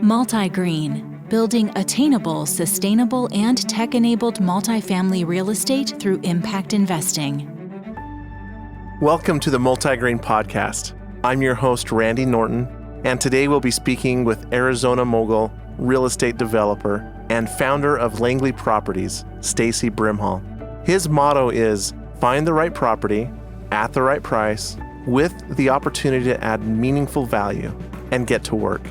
MultiGreen, building attainable, sustainable, and tech-enabled multifamily real estate through impact investing. Welcome to the MultiGreen podcast. I'm your host, Randy Norton, and today we'll be speaking with Arizona mogul, real estate developer, and founder of Langley Properties, Stacy Brimhall. His motto is, find the right property at the right price with the opportunity to add meaningful value and get to work.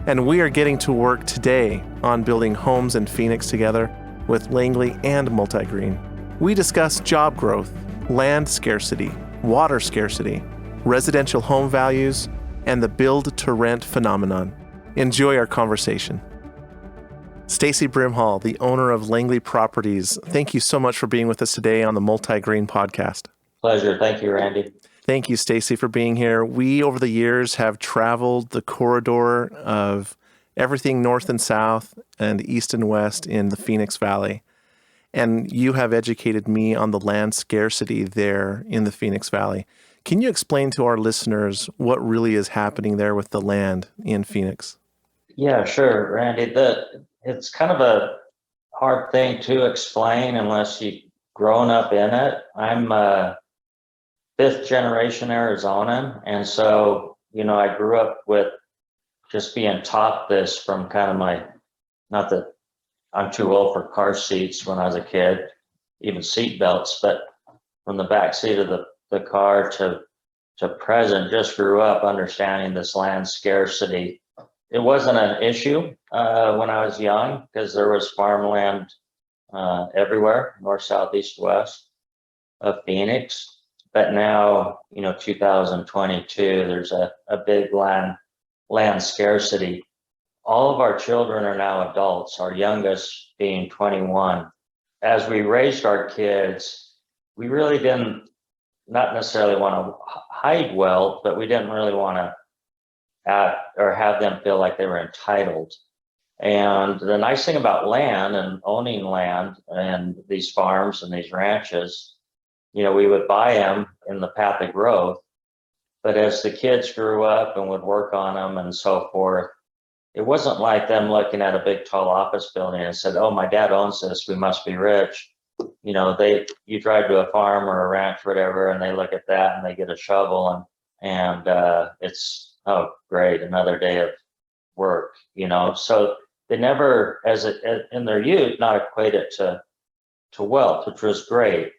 And we are getting to work today on building homes in Phoenix together with Langley and MultiGreen. We discuss job growth, land scarcity, water scarcity, residential home values, and the build-to-rent phenomenon. Enjoy our conversation. Stacy Brimhall, the owner of Langley Properties, thank you so much for being with us today on the MultiGreen podcast. Pleasure. Thank you, Randy. Thank you, Stacy, for being here. We, over the years, have traveled the corridor of everything north and south and east and west in the Phoenix Valley. And you have educated me on the land scarcity there in the Phoenix Valley. Can you explain to our listeners what really is happening there with the land in Phoenix? Yeah, sure, Randy. It's kind of a hard thing to explain unless you've grown up in it. I'm fifth generation Arizonan. And so, I grew up with just being taught this from kind of not that I'm too old for car seats when I was a kid, even seat belts, but from the back seat of the car to present, just grew up understanding this land scarcity. It wasn't an issue when I was young because there was farmland everywhere, north, south, east, west of Phoenix. But now, 2022, there's a big land scarcity. All of our children are now adults, our youngest being 21. As we raised our kids, we really didn't not necessarily want to hide wealth, but we didn't really want to have them feel like they were entitled. And the nice thing about land and owning land and these farms and these ranches, we would buy them in the path of growth. But as the kids grew up and would work on them and so forth, it wasn't like them looking at a big tall office building and said, oh, my dad owns this, we must be rich. You drive to a farm or a ranch or whatever, and they look at that and they get a shovel and it's, oh, great, another day of work, So they never, in their youth, not equate it to wealth, which was great.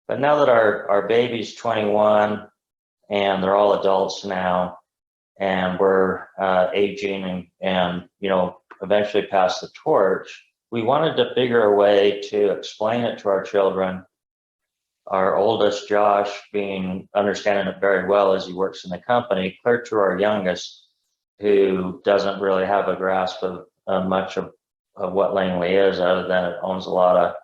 But now that our baby's 21 and they're all adults now, and we're aging and eventually pass the torch, we wanted to figure a way to explain it to our children. Our oldest, Josh, understanding it very well as he works in the company, clear to our youngest, who doesn't really have a grasp of much of what Langley is, other than it owns a lot of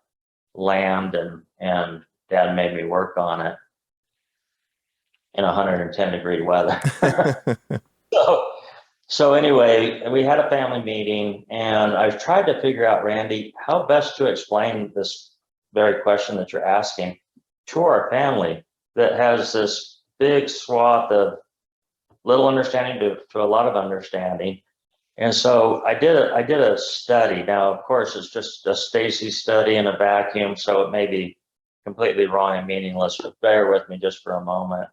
land and Dad made me work on it in 110-degree weather. So anyway, we had a family meeting, and I tried to figure out, Randy, how best to explain this very question that you're asking to our family that has this big swath of little understanding to a lot of understanding. And so I did a study. Now, of course, it's just a Stacy study in a vacuum, so it may be completely wrong and meaningless, but bear with me just for a moment.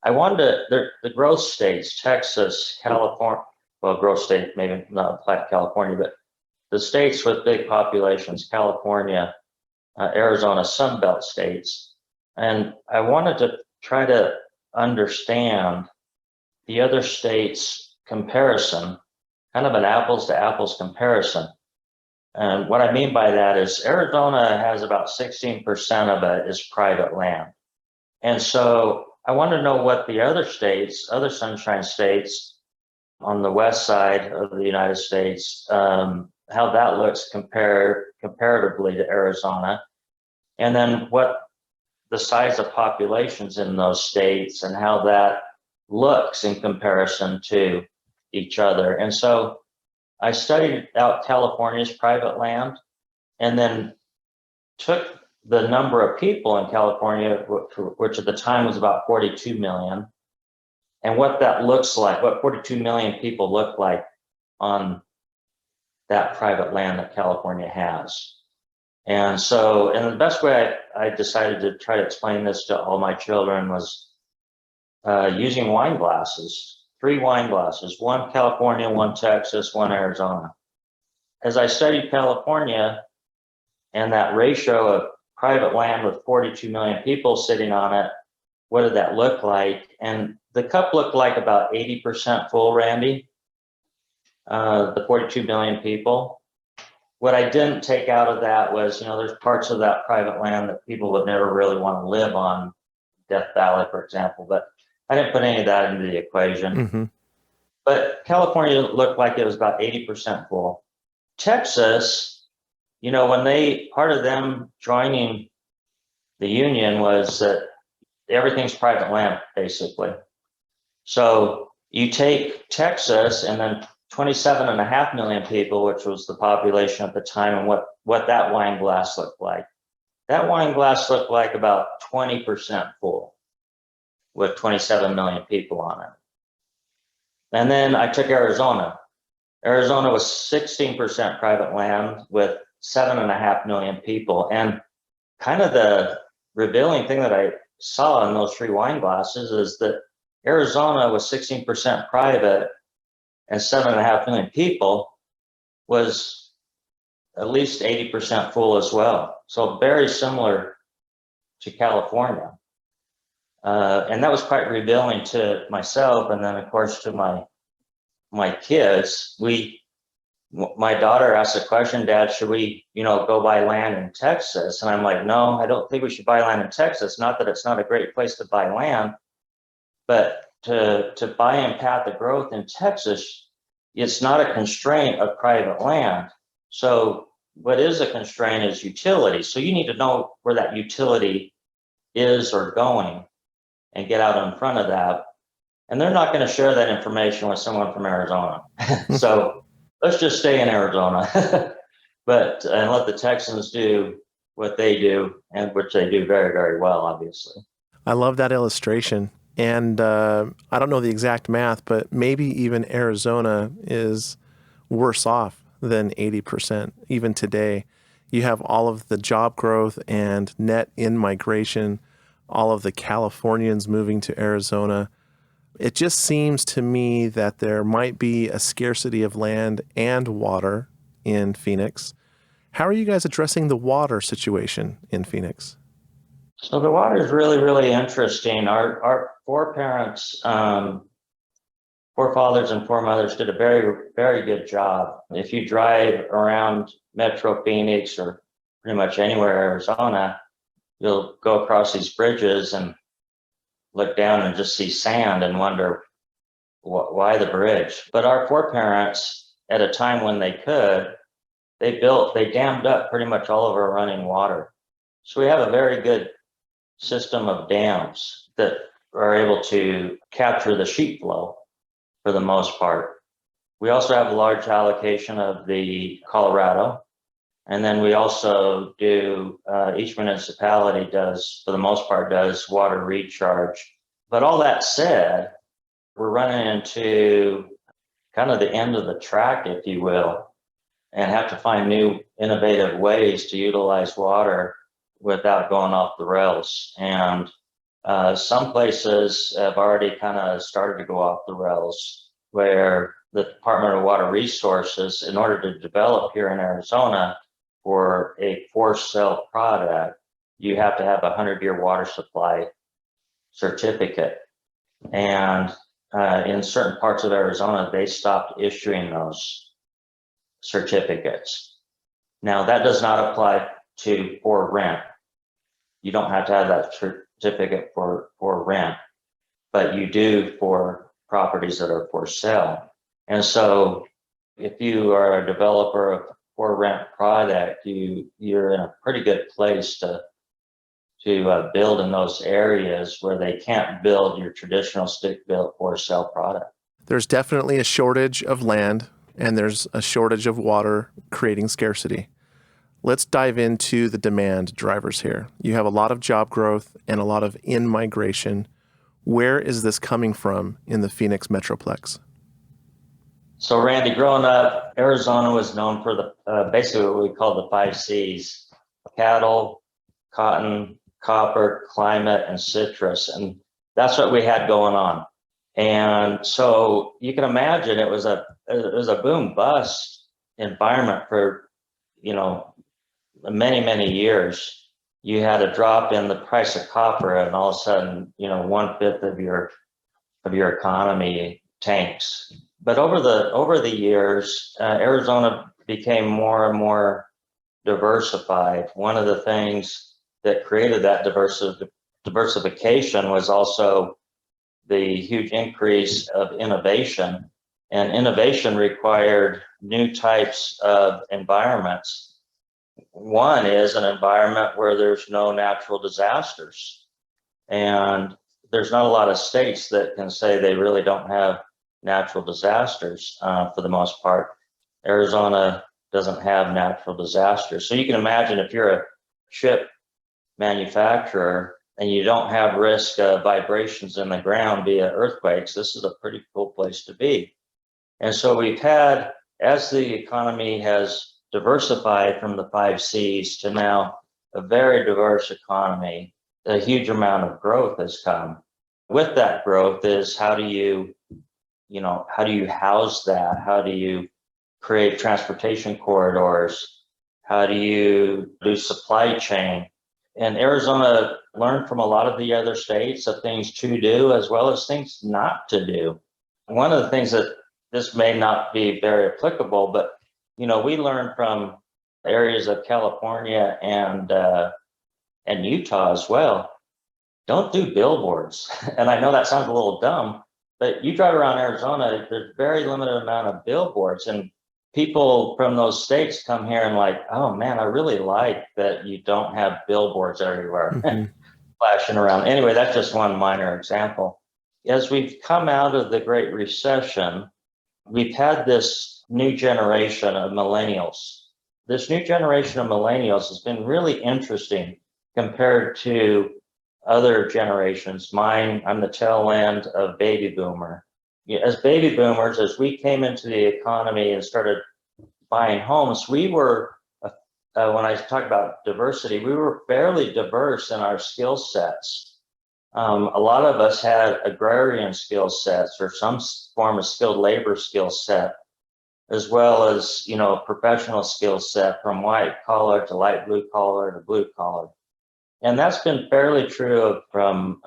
I wanted the growth states, Texas, California, well, growth state, maybe not apply to California, but the states with big populations, California, Arizona, Sunbelt states. And I wanted to try to understand the other states' comparison, kind of an apples to apples comparison. And what I mean by that is Arizona has about 16% of it is private land. And so I want to know what the other states, other sunshine states on the west side of the United States, how that looks comparatively to Arizona. And then what the size of populations in those states and how that looks in comparison to each other. And so I studied out California's private land and then took the number of people in California, which at the time was about 42 million, and what that looks like, what 42 million people look like on that private land that California has. And the best way I decided to try to explain this to all my children was using wine glasses, 3 wine glasses, one California, one Texas, one Arizona. As I studied California and that ratio of private land with 42 million people sitting on it, what did that look like? And the cup looked like about 80% full, Randy, the 42 million people. What I didn't take out of that was, there's parts of that private land that people would never really want to live on, Death Valley, for example, but I didn't put any of that into the equation. Mm-hmm. But California looked like it was about 80% full. Texas, part of them joining the union was that everything's private land, basically. So you take Texas and then 27.5 million people, which was the population at the time, and what that wine glass looked like. That wine glass looked like about 20% full with 27 million people on it. And then I took Arizona. Arizona was 16% private land with 7.5 million people. And kind of the revealing thing that I saw in those 3 wine glasses is that Arizona was 16% private and 7.5 million people was at least 80% full as well. So very similar to California. And that was quite revealing to myself. And then of course to my kids, my daughter asked the question, Dad, should we, go buy land in Texas? And I'm like, no, I don't think we should buy land in Texas. Not that it's not a great place to buy land, but to buy and path the growth in Texas, it's not a constraint of private land. So what is a constraint is utility. So you need to know where that utility is or going and get out in front of that. And they're not going to share that information with someone from Arizona. So let's just stay in Arizona, and let the Texans do what they do, and which they do very, very well, obviously. I love that illustration. And I don't know the exact math, but maybe even Arizona is worse off than 80%. Even today, you have all of the job growth and net in-migration, all of the Californians moving to Arizona. It just seems to me that there might be a scarcity of land and water in Phoenix. How are you guys addressing the water situation in Phoenix? So the water is really, really interesting. Our forefathers and foremothers did a very, very good job. If you drive around Metro Phoenix or pretty much anywhere in Arizona, you'll go across these bridges and look down and just see sand and wonder why the bridge. But our foreparents, at a time when they could, they dammed up pretty much all of our running water. So we have a very good system of dams that are able to capture the sheet flow for the most part. We also have a large allocation of the Colorado. And then we also do, each municipality does, for the most part, does water recharge. But all that said, we're running into kind of the end of the track, if you will, and have to find new innovative ways to utilize water without going off the rails. And some places have already kind of started to go off the rails, where the Department of Water Resources, in order to develop here in Arizona, for a forced sale product, you have to have a 100-year water supply certificate. And in certain parts of Arizona, they stopped issuing those certificates. Now, that does not apply for rent. You don't have to have that certificate for rent, but you do for properties that are for sale. And so if you are a developer of for rent product, you're in a pretty good place to build in those areas where they can't build your traditional stick-built for sale product. There's definitely a shortage of land, and there's a shortage of water, creating scarcity. Let's dive into the demand drivers here. You have a lot of job growth and a lot of in-migration. Where is this coming from in the Phoenix Metroplex? So Randy, growing up, Arizona was known for basically what we call the 5 Cs: cattle, cotton, copper, climate, and citrus. And that's what we had going on. And so you can imagine it was a boom bust environment for, many, many years. You had a drop in the price of copper, and all of a sudden, 1/5 of your economy tanks. But over the years, Arizona became more and more diversified. One of the things that created that diversification was also the huge increase of innovation. And innovation required new types of environments. One is an environment where there's no natural disasters. And there's not a lot of states that can say they really don't have natural disasters for the most part. Arizona doesn't have natural disasters. So you can imagine if you're a chip manufacturer and you don't have risk of vibrations in the ground via earthquakes, this is a pretty cool place to be. And so we've had, as the economy has diversified from the 5 Cs to now a very diverse economy, a huge amount of growth has come. With that growth is how do you house that? How do you create transportation corridors? How do you do supply chain? And Arizona learned from a lot of the other states of things to do as well as things not to do. One of the things that this may not be very applicable, but we learned from areas of California and Utah as well. Don't do billboards. And I know that sounds a little dumb, but you drive around Arizona, there's very limited amount of billboards, and people from those states come here and like, oh man, I really like that you don't have billboards everywhere flashing around. Anyway, that's just one minor example. As we've come out of the Great Recession, we've had this new generation of millennials. This new generation of millennials has been really interesting compared to other generations. Mine, I'm the tail end of baby boomer. As baby boomers, as we came into the economy and started buying homes, we were, when I talk about diversity, we were fairly diverse in our skill sets. A lot of us had agrarian skill sets or some form of skilled labor skill set, as well as, professional skill set from white collar to light blue collar to blue collar. And that's been fairly true from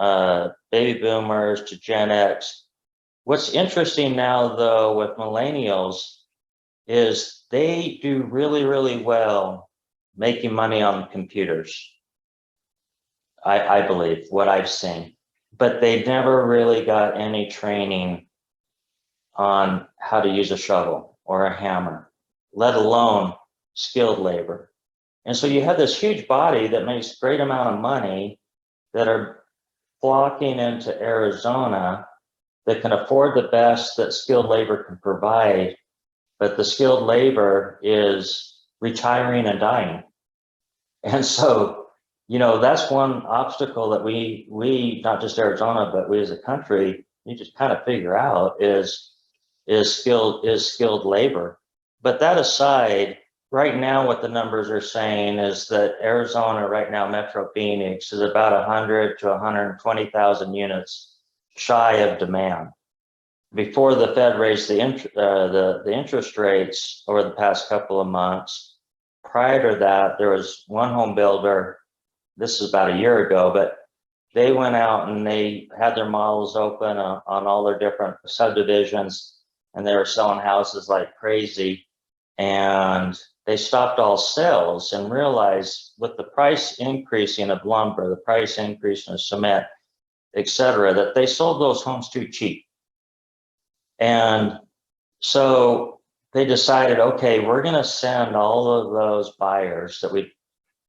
baby boomers to Gen X. What's interesting now, though, with millennials is they do really, really well making money on computers. I believe what I've seen, but they never really got any training on how to use a shovel or a hammer, let alone skilled labor. And so you have this huge body that makes a great amount of money that are flocking into Arizona that can afford the best that skilled labor can provide, but the skilled labor is retiring and dying. And so, that's one obstacle that we not just Arizona, but we as a country need to kind of figure out is skilled labor. But that aside, right now what the numbers are saying is that Arizona right now, Metro Phoenix, is about 100 to 120,000 units shy of demand. Before the Fed raised the interest rates over the past couple of months, prior to that, there was one home builder, this is about a year ago, but they went out and they had their models open on all their different subdivisions, and they were selling houses like crazy. And they stopped all sales and realized with the price increasing of lumber, the price increasing of cement, et cetera, that they sold those homes too cheap. And so they decided, okay, we're going to send all of those buyers that we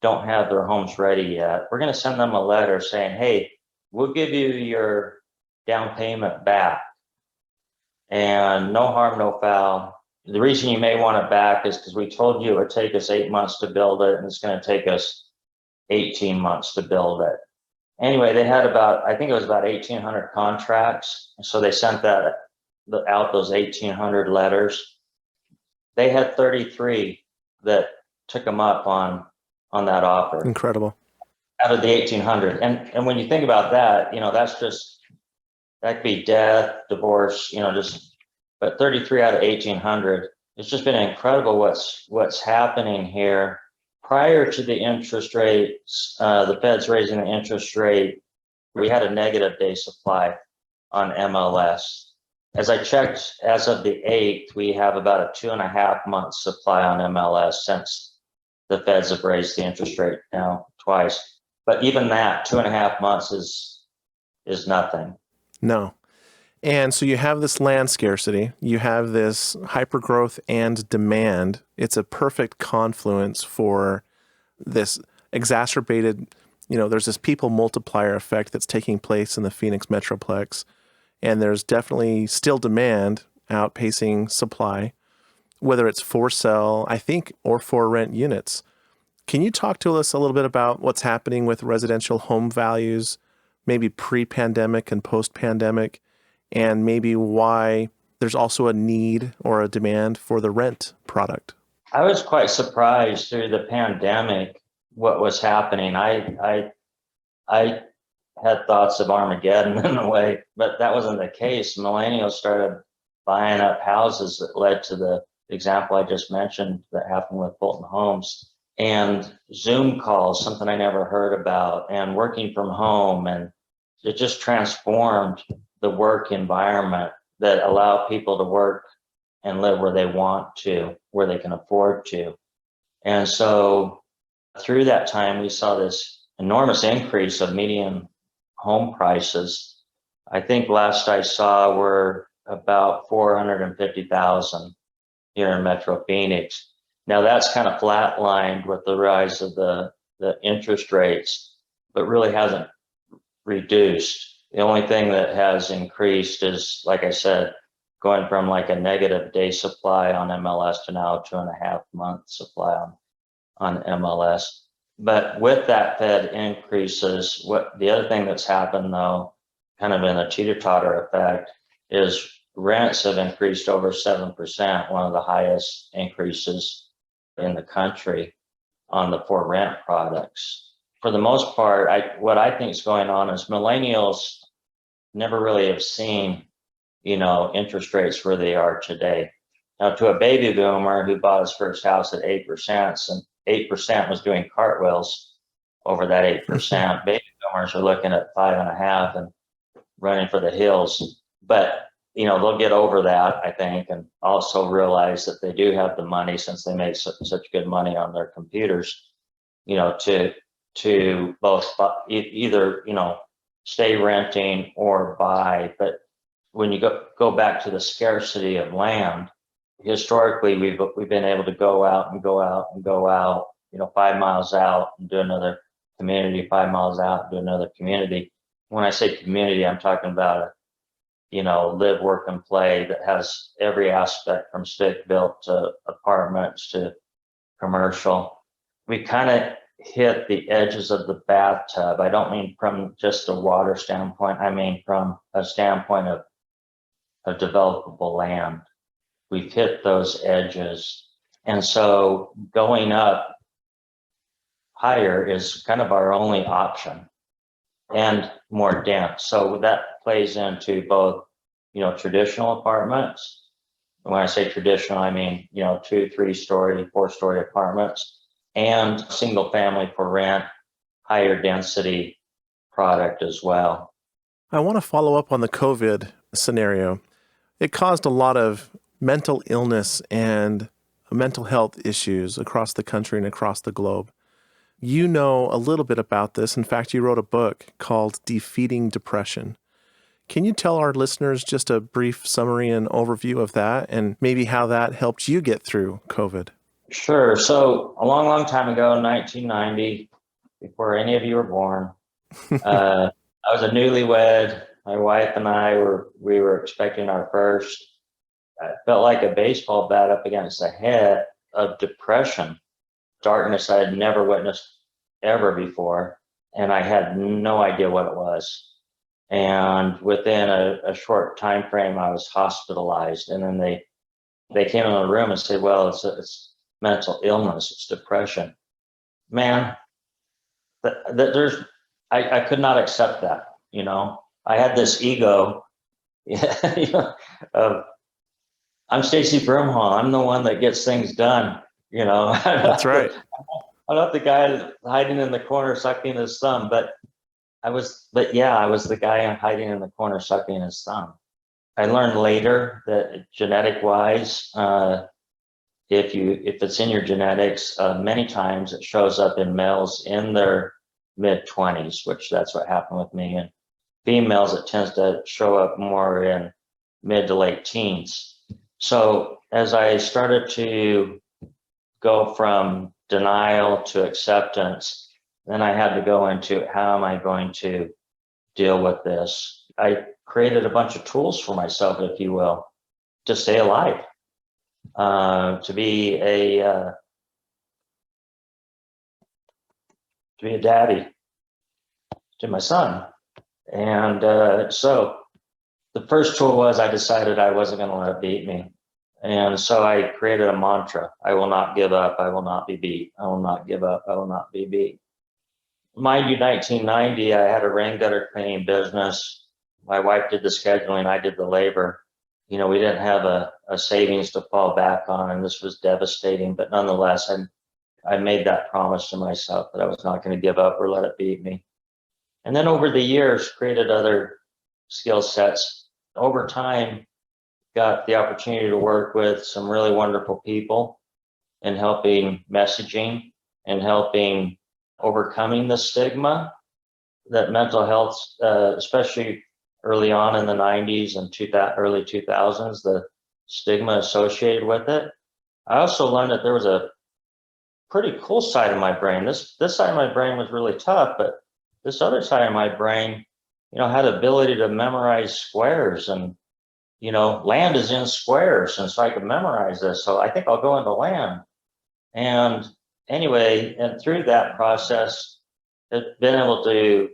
don't have their homes ready yet, we're going to send them a letter saying, hey, we'll give you your down payment back. And no harm, no foul. The reason you may want it back is because we told you it would take us 8 months to build it, and it's going to take us 18 months to build it. Anyway, they had I think it was about 1,800 contracts. So they sent that out those 1,800 letters, they had 33 that took them up on that offer Incredible. out of the 1,800. And when you think about that, that's just, that could be death, divorce, but 33 out of 1,800. It's just been incredible what's happening here. Prior to the interest rates, the Fed's raising the interest rate, we had a negative day supply on MLS. As I checked, as of the 8th, we have about a 2.5 month supply on MLS since the Feds have raised the interest rate now twice. But even that 2.5 months is nothing. No. And so you have this land scarcity, you have this hypergrowth and demand. It's a perfect confluence for this exacerbated, there's this people multiplier effect that's taking place in the Phoenix Metroplex. And there's definitely still demand outpacing supply, whether it's for sale, I think, or for rent units. Can you talk to us a little bit about what's happening with residential home values, maybe pre-pandemic and post-pandemic, and maybe why there's also a need or a demand for the rent product? I was quite surprised through the pandemic what was happening. I had thoughts of Armageddon in a way, but that wasn't the case. Millennials started buying up houses that led to the example I just mentioned that happened with Fulton Homes, and Zoom calls, something I never heard about, and working from home. And it just transformed the work environment that allow people to work and live where they want to, where they can afford to. And so through that time, we saw this enormous increase of median home prices. I think last I saw were about 450,000 here in Metro Phoenix. Now that's kind of flatlined with the rise of the interest rates, but really hasn't reduced. The only thing that has increased is, like I said, going from like a negative day supply on MLS to now a 2.5 month supply on MLS. But with that Fed increases, what the other thing that's happened though, kind of in a teeter-totter effect, is rents have increased over 7%, one of the highest increases in the country on the for rent products. For the most part, what I think is going on is millennials never really have seen, interest rates where they are today. Now, to a baby boomer who bought his first house at 8%, and 8% was doing cartwheels over that 8%, baby boomers are looking at 5.5 and running for the hills. But they'll get over that, I think, and also realize that they do have the money, since they make such good money on their computers, to both either, stay renting or buy. But when you go back to the scarcity of land, historically, we've been able to go out, 5 miles out and do another community, 5 miles out and do another community. When I say community, I'm talking about live, work, and play that has every aspect from stick built to apartments to commercial. We kind of hit the edges of the bathtub. I don't mean from just a water standpoint. I mean from a standpoint of developable land. We've hit those edges. And so going up higher is kind of our only option, and more dense. So that plays into both, traditional apartments. And when I say traditional, I mean, 2, 3-story, 4-story apartments, and single family for rent, higher density product as well. I want to follow up on the COVID scenario. It caused a lot of mental illness and mental health issues across the country and across the globe. You know a little bit about this. In fact, you wrote a book called Defeating Depression. Can you tell our listeners just a brief summary and overview of that, and maybe how that helped you get through COVID? Sure. So a long, long time ago, 1990, before any of you were born, I was a newlywed. My wife and I we were expecting our first. I felt like a baseball bat up against the head of depression, darkness I had never witnessed ever before, and I had no idea what it was. And within a short time frame, I was hospitalized. And then they came in the room and said, well, it's mental illness, it's depression. Man, I could not accept that. I had this ego of, I'm Stacy Brimhall. I'm the one that gets things done. That's right. I'm not the guy hiding in the corner sucking his thumb, but I was the guy hiding in the corner sucking his thumb. I learned later that genetic wise, if it's in your genetics, many times it shows up in males in their mid-20s, which that's what happened with me. And females, it tends to show up more in mid to late teens. So as I started to go from denial to acceptance, then I had to go into how am I going to deal with this? I created a bunch of tools for myself, if you will, to stay alive, to be a daddy to my son. And so the first tool was I decided I wasn't going to let it beat me. And so I created a mantra. I will not give up. I will not be beat. I will not give up. I will not be beat. Mind you, 1990, I had a rain gutter cleaning business. My wife did the scheduling. I did the labor. We didn't have a savings to fall back on, and this was devastating. But nonetheless, I made that promise to myself that I was not going to give up or let it beat me. And then over the years, created other skill sets. Over time, got the opportunity to work with some really wonderful people in helping messaging and helping overcoming the stigma that mental health, especially early on in the 90s and early 2000s, the stigma associated with it. I also learned that there was a pretty cool side of my brain. This side of my brain was really tough, but this other side of my brain, had the ability to memorize squares, and land is in squares, and so I could memorize this. So I think I'll go into land. And anyway, and through that process, I've been able to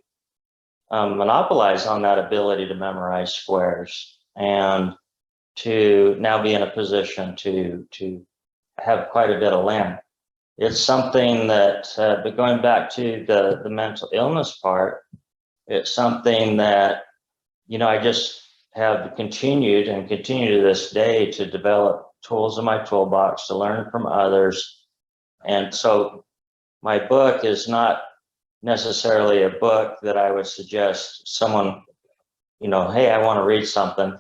monopolize on that ability to memorize squares, and to now be in a position to have quite a bit of land. It's something that, but going back to the mental illness part, it's something that, I just have continued and continue to this day to develop tools in my toolbox, to learn from others. And so my book is not necessarily a book that I would suggest someone, hey, I want to read something.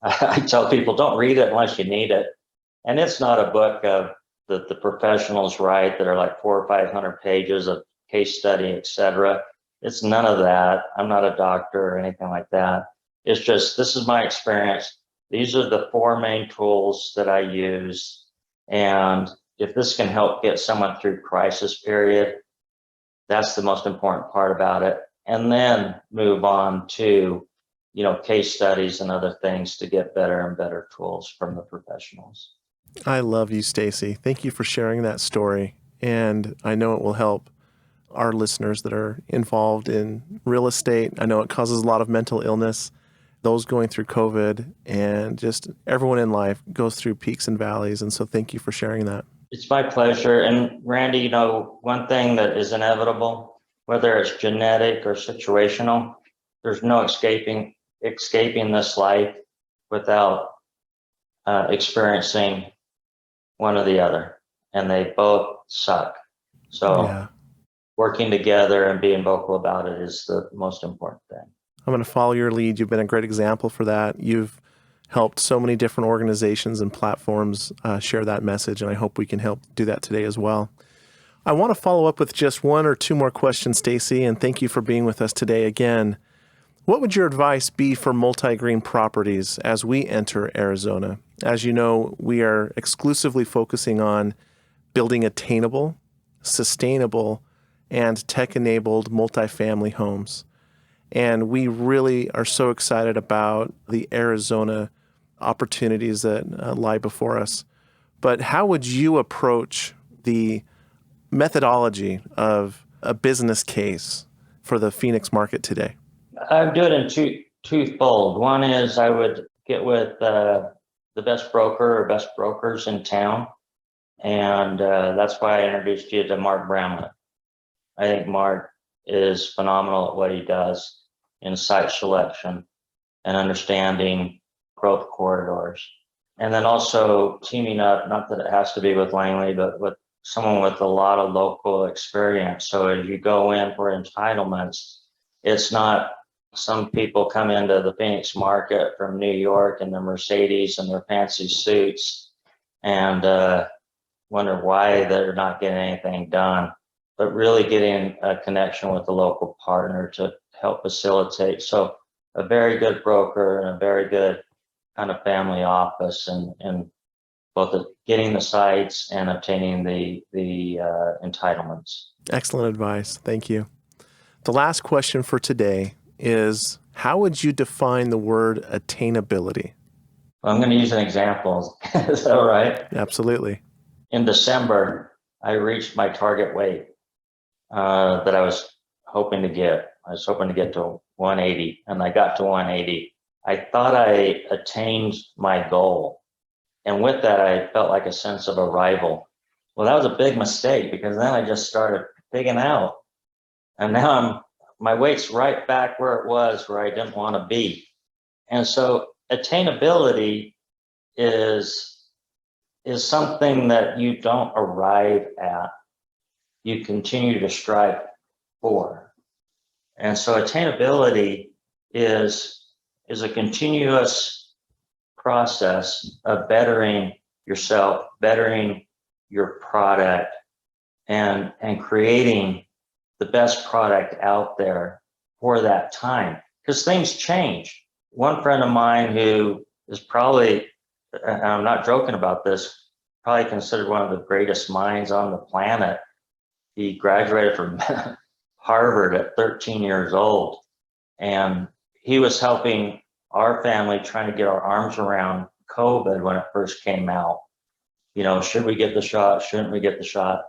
I tell people, don't read it unless you need it. And it's not a book of the professionals write that are like 400 or 500 pages of case study, etc. It's none of that. I'm not a doctor or anything like that. It's just, this is my experience. These are the 4 main tools that I use. And if this can help get someone through crisis period, that's the most important part about it. And then move on to, case studies and other things to get better and better tools from the professionals. I love you, Stacy. Thank you for sharing that story. And I know it will help our listeners that are involved in real estate. I know it causes a lot of mental illness, those going through COVID, and just everyone in life goes through peaks and valleys. And so thank you for sharing that. It's my pleasure. And Randy, one thing that is inevitable, whether it's genetic or situational, there's no escaping this life without experiencing one or the other. And they both suck. So working together and being vocal about it is the most important thing. I'm going to follow your lead. You've been a great example for that. You've helped so many different organizations and platforms share that message, and I hope we can help do that today as well. I want to follow up with just 1 or 2 more questions, Stacy, and thank you for being with us today again. What would your advice be for MultiGreen Properties as we enter Arizona? As you know, we are exclusively focusing on building attainable, sustainable, and tech-enabled multifamily homes. And we really are so excited about the Arizona opportunities that lie before us. But how would you approach the methodology of a business case for the Phoenix market today? I do it in twofold. One is I would get with the best broker or best brokers in town. And that's why I introduced you to Mark Bramlett. I think Mark is phenomenal at what he does in site selection and understanding growth corridors. And then also teaming up, not that it has to be with Langley, but with someone with a lot of local experience. So as you go in for entitlements, it's not some people come into the Phoenix market from New York in their Mercedes and their fancy suits and wonder why they're not getting anything done, but really getting a connection with the local partner to help facilitate. So a very good broker and a very good kind of family office and both getting the sites and obtaining the entitlements. Excellent advice. Thank you. The last question for today is, how would you define the word attainability? I'm going to use an example. Is that all right? Absolutely. In December, I reached my target weight that I was hoping to get. I was hoping to get to 180, and I got to 180. I thought I attained my goal. And with that, I felt like a sense of arrival. Well, that was a big mistake because then I just started pigging out. And now my weight's right back where it was, where I didn't want to be. And so attainability is something that you don't arrive at. You continue to strive for. And so attainability is a continuous process of bettering yourself, bettering your product, and creating the best product out there for that time. Because things change. One friend of mine who is probably, and I'm not joking about this, probably considered one of the greatest minds on the planet. He graduated from Harvard at 13 years old. And he was helping our family trying to get our arms around COVID when it first came out. You know, should we get the shot? Shouldn't we get the shot?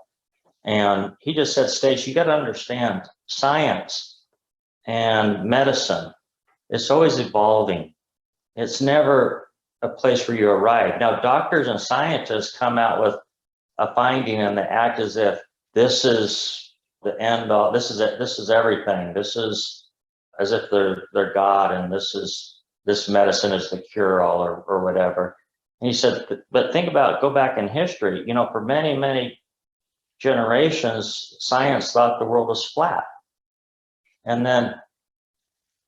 And he just said, Stace, you got to understand science and medicine. It's always evolving. It's never a place where you arrive. Now, doctors and scientists come out with a finding and they act as if this is the end all. This is it. This is everything. This is as if they're God, and this medicine is the cure all or whatever. And he said, but think about it, go back in history. You know, for many, many generations, science thought the world was flat. And then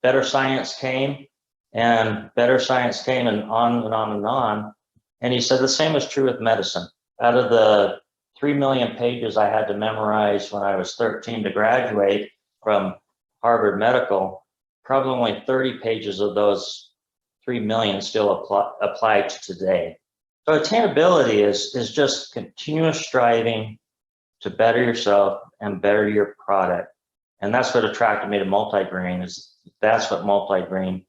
better science came, and better science came, and on and on and on. And he said the same is true with medicine. Out of the 3 million pages I had to memorize when I was 13 to graduate from Harvard Medical, probably only 30 pages of those 3 million still apply to today. So attainability is just continuous striving to better yourself and better your product. And that's what attracted me to MultiGreen. That's what MultiGreen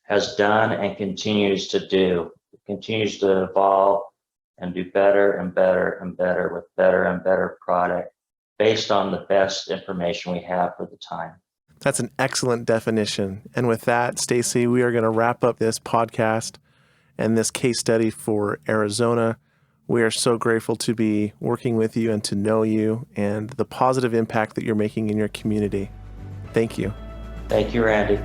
has done and continues to do. It continues to evolve and do better and better and better with better and better product based on the best information we have for the time. That's an excellent definition. And with that, Stacy, we are going to wrap up this podcast and this case study for Arizona. We are so grateful to be working with you and to know you and the positive impact that you're making in your community. Thank you. Thank you, Randy.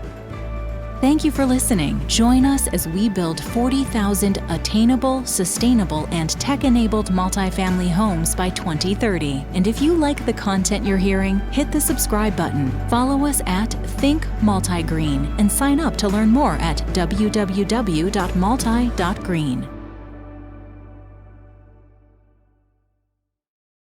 Thank you for listening. Join us as we build 40,000 attainable, sustainable, and tech-enabled multifamily homes by 2030. And if you like the content you're hearing, hit the subscribe button. Follow us at Think MultiGreen and sign up to learn more at www.multi.green.